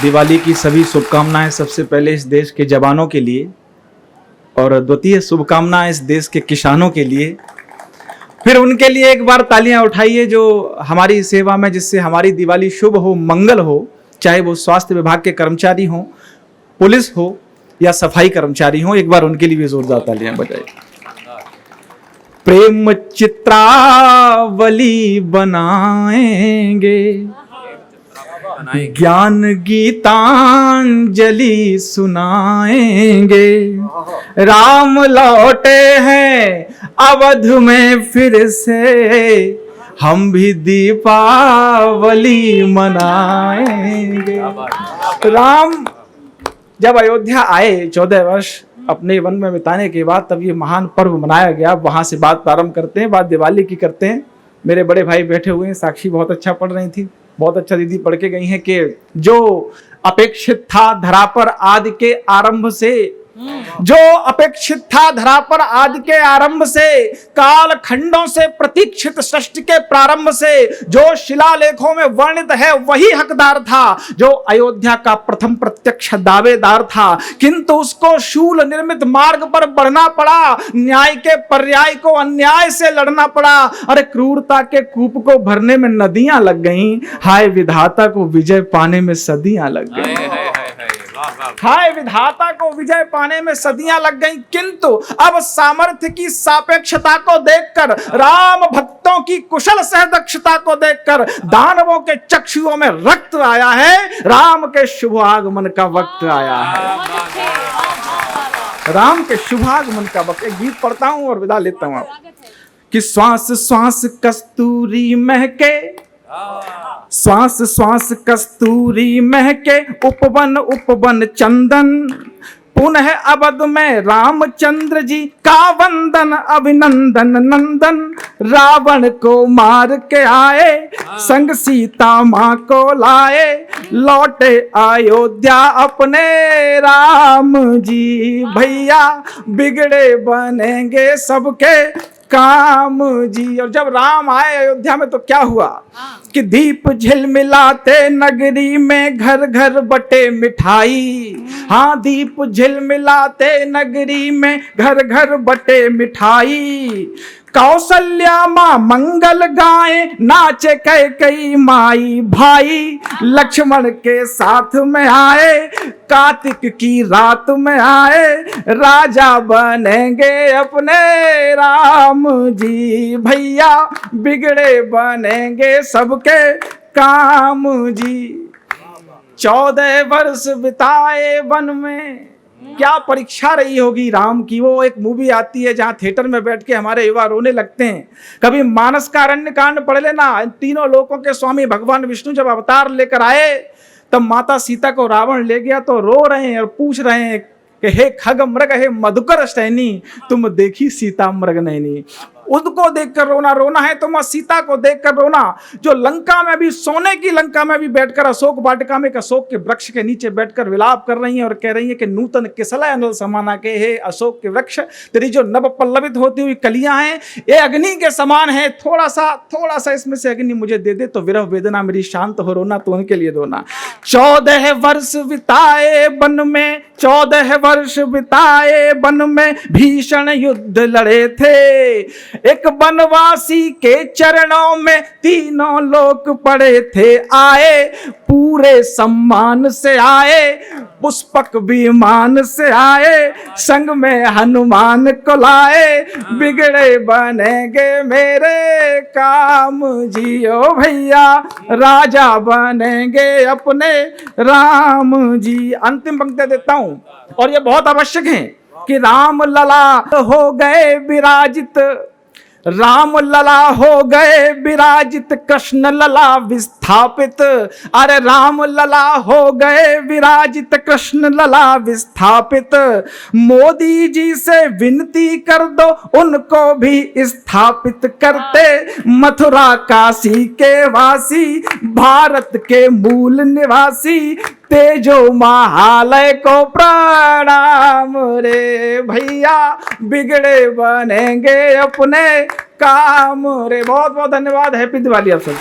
दिवाली की सभी शुभकामनाएं सबसे पहले इस देश के जवानों के लिए, और द्वितीय शुभकामनाएं इस देश के किसानों के लिए। फिर उनके लिए एक बार तालियां उठाइए जो हमारी सेवा में, जिससे हमारी दिवाली शुभ हो, मंगल हो, चाहे वो स्वास्थ्य विभाग के कर्मचारी हों, पुलिस हो या सफाई कर्मचारी हों। एक बार उनके लिए भी जोरदार तालियां बजाइए। प्रेम चित्रावली बनाएंगे, ज्ञान गीतांजलि सुनाएंगे, राम लौटे हैं अवध में फिर से, हम भी दीपावली मनाएंगे। राम जब अयोध्या आए 14 वर्ष अपने वन में बिताने के बाद, तब ये महान पर्व मनाया गया। वहां से बात प्रारंभ करते हैं, बात दिवाली की करते हैं। मेरे बड़े भाई बैठे हुए हैं, साक्षी बहुत अच्छा पढ़ रही थी, बहुत अच्छा दीदी पढ़ के गई हैं कि जो अपेक्षित था धरा पर आदि के आरंभ से, जो अपेक्षित था धरा पर आदि के आरंभ से, काल खंडों से प्रतीक्षित सृष्टि के प्रारंभ से, जो शिलालेखों में वर्णित है वही हकदार था, जो अयोध्या का प्रथम प्रत्यक्ष दावेदार था। किंतु उसको शूल निर्मित मार्ग पर बढ़ना पड़ा, न्याय के पर्याय को अन्याय से लड़ना पड़ा। अरे क्रूरता के कूप को भरने में नदियां लग गईं, हाय विधाता को विजय पाने में सदियां लग गई। हाय विधाता को विजय पाने में सदियां लग गईं। किंतु अब सामर्थ्य की सापेक्षता को देखकर, राम भक्तों की कुशल सहदक्षता को देखकर दानवों के चक्षुओं में रक्त आया है। राम के शुभ आगमन का वक्त आया है। राम के शुभ आगमन का वक्त। एक गीत पढ़ता हूं और विदा लेता हूं कि श्वास श्वास कस्तूरी महके, श्वास श्वास कस्तूरी महके, उपवन उपवन चंदन, पुनः अवध में रामचंद्र जी का वंदन, अभिनंदन नंदन। रावण को मार के आए, संग सीता माँ को लाए, लौटे अयोध्या अपने राम जी। भैया बिगड़े बनेंगे सबके काम जी। और जब राम आए अयोध्या में तो क्या हुआ कि दीप झिलमिलाते नगरी में, घर घर बटे मिठाई। हाँ, दीप झिलमिलाते नगरी में, घर घर बटे मिठाई। कौशल्या माँ मंगल गाए, नाचे कैकेयी माई भाई। लक्ष्मण के साथ में आए, कार्तिक की रात में आए, राजा बनेंगे अपने राम जी। भैया बिगड़े बनेंगे सबके काम जी। 14 वर्ष बिताए वन में, क्या परीक्षा रही होगी राम की। वो एक मूवी आती है जहां थिएटर में बैठ के हमारे युवा रोने लगते हैं। कभी मानस का अरण्य कांड पढ़ लेना। तीनों लोकों के स्वामी भगवान विष्णु जब अवतार लेकर आए, तब माता सीता को रावण ले गया तो रो रहे हैं और पूछ रहे हैं कि हे खग मृग, हे मधुकर सैनी, तुम देखी सीता मृग नैनी। उनको देखकर रोना, रोना है तो मां सीता को देखकर रोना, जो लंका में भी, सोने की लंका में भी बैठकर अशोक वाटिका में अशोक के वृक्ष के नीचे बैठकर विलाप कर रही हैं और कह रही हैं कि नूतन किसलय अनल समाना के, हे अशोक के वृक्ष, तेरी जो नव पल्लवित होती हुई कलियां हैं ये अग्नि के समान है। थोड़ा सा इसमें से अग्नि मुझे दे दे तो विरह वेदना मेरी शांत हो। रोना तो उनके लिए रोना। 14 वर्ष बिताए वन में, 14 वर्ष बिताए वन में, भीषण युद्ध लड़े थे। एक बनवासी के चरणों में तीनों लोक पड़े थे आए। पूरे सम्मान से आए, पुष्पक विमान से आए, संग में हनुमान को लाए। बिगड़े बनेंगे मेरे काम जी। ओ भैया राजा बनेंगे अपने राम जी। अंतिम पंक्ति देता हूं और ये बहुत आवश्यक है कि राम लला हो गए विराजित, राम लला हो गए विराजित, कृष्ण लला विस्थापित। अरे राम लला हो गए विराजित, कृष्ण लला विस्थापित। मोदी जी से विनती कर दो उनको भी स्थापित करते। मथुरा काशी के वासी, भारत के मूल निवासी, तेजो महालय को प्रणाम रे भैया। बिगड़े बनेंगे अपने काम रे। बहुत बहुत धन्यवाद। हैप्पी दिवाली आप सब।